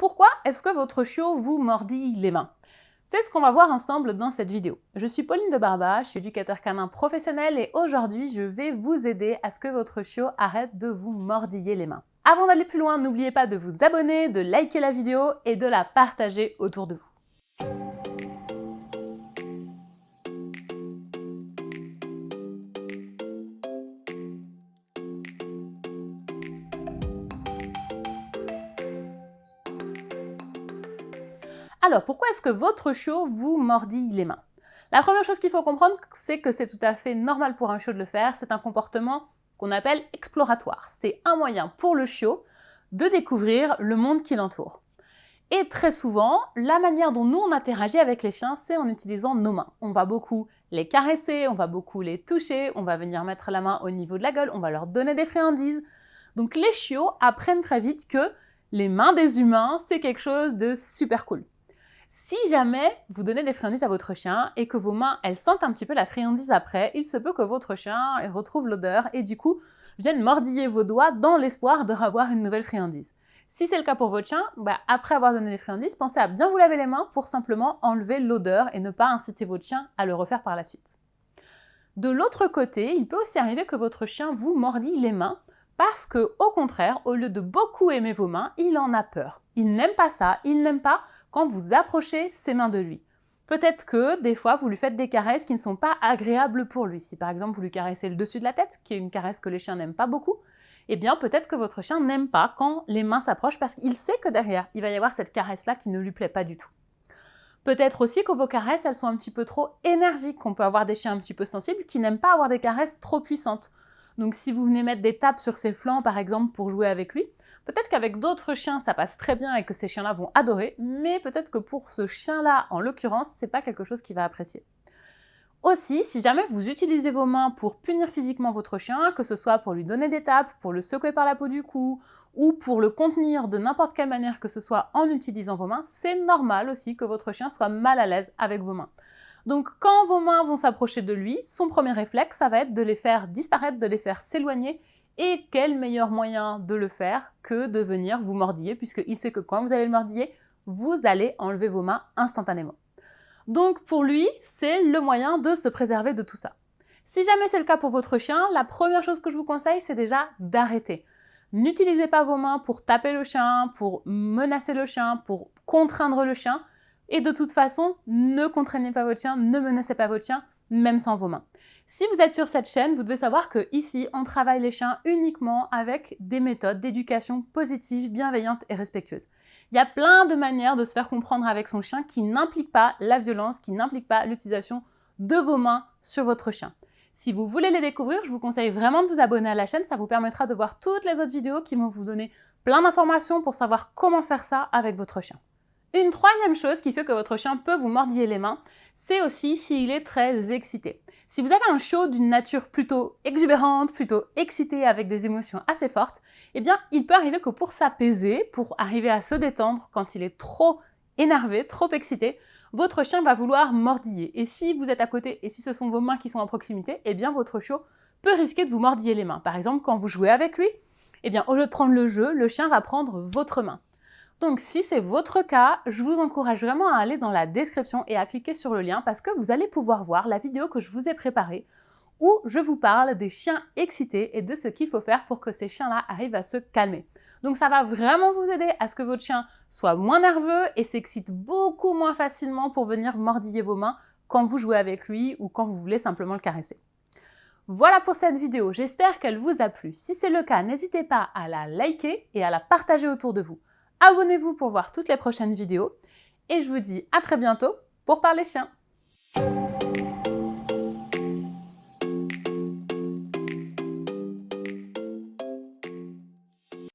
Pourquoi est-ce que votre chiot vous mordit les mains? C'est ce qu'on va voir ensemble dans cette vidéo. Je suis Pauline de Barba, je suis éducateur canin professionnel et aujourd'hui je vais vous aider à ce que votre chiot arrête de vous mordiller les mains. Avant d'aller plus loin, n'oubliez pas de vous abonner, de liker la vidéo et de la partager autour de vous. Alors, pourquoi est-ce que votre chiot vous mordit les mains? La première chose qu'il faut comprendre, c'est que c'est tout à fait normal pour un chiot de le faire. C'est un comportement qu'on appelle exploratoire. C'est un moyen pour le chiot de découvrir le monde qui l'entoure. Et très souvent, la manière dont nous on interagit avec les chiens, c'est en utilisant nos mains. On va beaucoup les caresser, on va beaucoup les toucher, on va venir mettre la main au niveau de la gueule, on va leur donner des friandises. Donc les chiots apprennent très vite que les mains des humains, c'est quelque chose de super cool. Si jamais vous donnez des friandises à votre chien et que vos mains, elles sentent un petit peu la friandise après, il se peut que votre chien retrouve l'odeur et du coup vienne mordiller vos doigts dans l'espoir de revoir une nouvelle friandise. Si c'est le cas pour votre chien, après avoir donné des friandises, pensez à bien vous laver les mains pour simplement enlever l'odeur et ne pas inciter votre chien à le refaire par la suite. De l'autre côté, il peut aussi arriver que votre chien vous mordille les mains parce que, au contraire, au lieu de beaucoup aimer vos mains, il en a peur. Il n'aime pas ça, il n'aime pas quand vous approchez ses mains de lui. Peut-être que, des fois, vous lui faites des caresses qui ne sont pas agréables pour lui. Si par exemple, vous lui caressez le dessus de la tête, qui est une caresse que les chiens n'aiment pas beaucoup, eh bien peut-être que votre chien n'aime pas quand les mains s'approchent parce qu'il sait que derrière, il va y avoir cette caresse-là qui ne lui plaît pas du tout. Peut-être aussi que vos caresses, elles sont un petit peu trop énergiques. On peut avoir des chiens un petit peu sensibles qui n'aiment pas avoir des caresses trop puissantes. Donc si vous venez mettre des tapes sur ses flancs, par exemple, pour jouer avec lui, peut-être qu'avec d'autres chiens, ça passe très bien et que ces chiens-là vont adorer, mais peut-être que pour ce chien-là, en l'occurrence, c'est pas quelque chose qu'il va apprécier. Aussi, si jamais vous utilisez vos mains pour punir physiquement votre chien, que ce soit pour lui donner des tapes, pour le secouer par la peau du cou, ou pour le contenir de n'importe quelle manière que ce soit en utilisant vos mains, c'est normal aussi que votre chien soit mal à l'aise avec vos mains. Donc quand vos mains vont s'approcher de lui, son premier réflexe, ça va être de les faire disparaître, de les faire s'éloigner, et quel meilleur moyen de le faire que de venir vous mordiller, puisqu'il sait que quand vous allez le mordiller, vous allez enlever vos mains instantanément. Donc pour lui, c'est le moyen de se préserver de tout ça. Si jamais c'est le cas pour votre chien, la première chose que je vous conseille, c'est déjà d'arrêter. N'utilisez pas vos mains pour taper le chien, pour menacer le chien, pour contraindre le chien. Et de toute façon, ne contraignez pas votre chien, ne menacez pas votre chien, même sans vos mains. Si vous êtes sur cette chaîne, vous devez savoir que ici, on travaille les chiens uniquement avec des méthodes d'éducation positive, bienveillante et respectueuse. Il y a plein de manières de se faire comprendre avec son chien qui n'impliquent pas la violence, qui n'impliquent pas l'utilisation de vos mains sur votre chien. Si vous voulez les découvrir, je vous conseille vraiment de vous abonner à la chaîne, ça vous permettra de voir toutes les autres vidéos qui vont vous donner plein d'informations pour savoir comment faire ça avec votre chien. Une troisième chose qui fait que votre chien peut vous mordiller les mains, c'est aussi s'il est très excité. Si vous avez un chiot d'une nature plutôt exubérante, plutôt excitée, avec des émotions assez fortes, eh bien, il peut arriver que pour s'apaiser, pour arriver à se détendre quand il est trop énervé, trop excité, votre chien va vouloir mordiller. Et si vous êtes à côté et si ce sont vos mains qui sont à proximité, eh bien, votre chiot peut risquer de vous mordiller les mains. Par exemple, quand vous jouez avec lui, eh bien, au lieu de prendre le jeu, le chien va prendre votre main. Donc si c'est votre cas, je vous encourage vraiment à aller dans la description et à cliquer sur le lien parce que vous allez pouvoir voir la vidéo que je vous ai préparée où je vous parle des chiens excités et de ce qu'il faut faire pour que ces chiens-là arrivent à se calmer. Donc ça va vraiment vous aider à ce que votre chien soit moins nerveux et s'excite beaucoup moins facilement pour venir mordiller vos mains quand vous jouez avec lui ou quand vous voulez simplement le caresser. Voilà pour cette vidéo, j'espère qu'elle vous a plu. Si c'est le cas, n'hésitez pas à la liker et à la partager autour de vous. Abonnez-vous pour voir toutes les prochaines vidéos et je vous dis à très bientôt pour parler chiens.